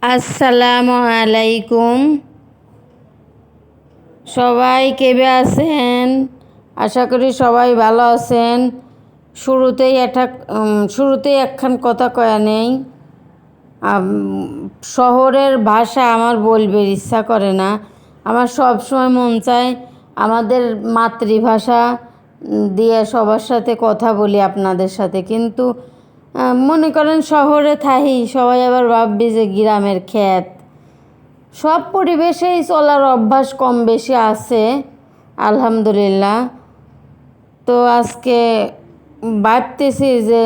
আসসালামু আলাইকুম। সবাই কেবে আছেন? আশা করি সবাই ভালো আছেন। শুরুতেই একখান কথা কয়া নেই। শহরের ভাষা আমার বলবে ইচ্ছা করে না। আমার সব সময় মন চায় আমাদের মাতৃভাষা দিয়ে সবার সাথে কথা বলি, আপনাদের সাথে। কিন্তু মনে করেন শহরে থাকি, সবাই আবার ভাববে যে গ্রামের ক্ষেত। সব পরিবেশেই চলার অভ্যাস কম বেশি আছে, আলহামদুলিল্লাহ। তো আজকে ভাবতেছি যে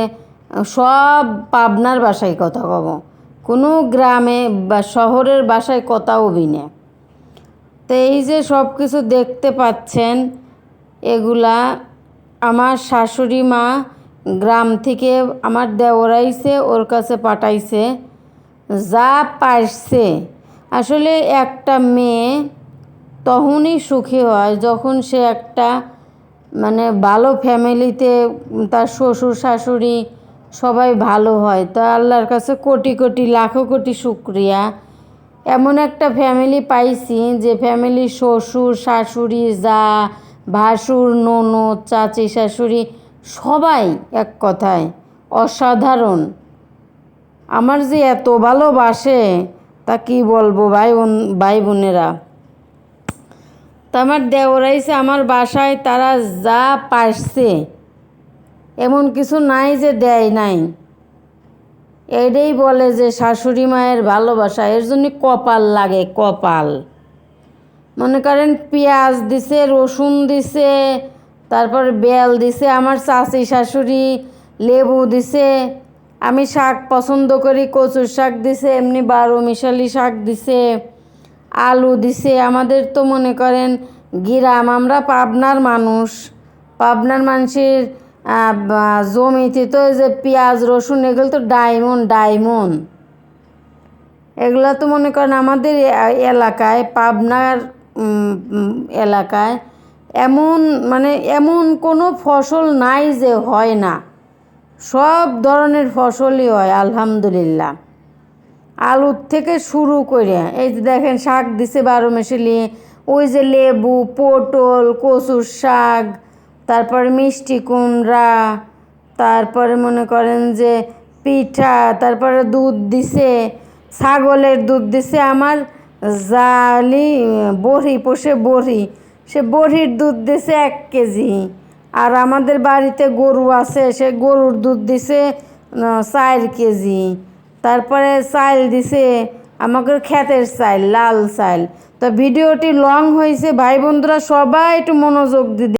সব পাবনার বাসায় কথা কব, কোনো গ্রামে বা শহরের বাসায় কথাও বিনে। তো এই যে সব কিছু দেখতে পাচ্ছেন, এগুলা আমার শাশুড়ি মা গ্রাম থেকে আমার দেওরাইছে, ওর কাছে পাঠাইছে, যা পারছে। আসলে একটা মেয়ে তখনই সুখী হয় যখন সে একটা ভালো ফ্যামিলিতে, তার শ্বশুর শাশুড়ি সবাই ভালো হয়। তা আল্লাহর কাছে কোটি কোটি লাখো কোটি শুক্রিয়া, এমন একটা ফ্যামিলি পাইছি যে ফ্যামিলির শ্বশুর শাশুড়ি, যা ভাসুর, ননদ, চাচি শাশুড়ি সবাই এক কথায় অসাধারণ। আমার যে এত ভালোবাসে তা কি বলবো ভাই বোনেরা। তা আমার দেওরাইছে আমার বাসায়, তারা যা পারছে এমন কিছু নাই যে দেয় নাই। এটাই বলে যে শাশুড়ি মায়ের ভালোবাসা, এর জন্য কপাল লাগে, কপাল। মনে করেন পেঁয়াজ দিছে, রসুন দিছে, তারপর বেল দিছে আমার চাচি শাশুড়ি, লেবু দিছে। আমি শাক পছন্দ করি, কচুর শাক দিছে, এমনি 12 মিশালি শাক দিছে, আলু দিছে। আমাদের তো মনে করেন গ্রাম, আমরা পাবনার মানুষ, পাবনার মানুষের জমিতে তো যে পেঁয়াজ রসুন এগুলো তো ডায়মন্ড। এগুলো তো মনে করেন আমাদের এলাকায়, পাবনার এলাকায় এমন কোনো ফসল নাই যে হয় না। সব ধরনের ফসলই হয় আলহামদুলিল্লাহ। আলুর থেকে শুরু করে এই যে দেখেন শাক দিছে 12 মিশালি, ওই যে লেবু, পটল, কচুর শাক, তারপরে মিষ্টি কুমড়া, তারপরে মনে করেন যে পিঠা, তারপরে দুধ দিছে, ছাগলের দুধ দিছে আমার জালি বড়ি পোষে, সে বড়ির দুধ দিছে 1 কেজি। আর আমাদের বাড়িতে গরু আছে, সে গরুর দুধ দিছে 4 কেজি। তারপরে চাল দিছে আমাদের ক্ষেতের চাল, লাল চাল। তো ভিডিওটি লং হয়েছে, ভাই বন্ধুরা সবাই একটু মনোযোগ দিতে।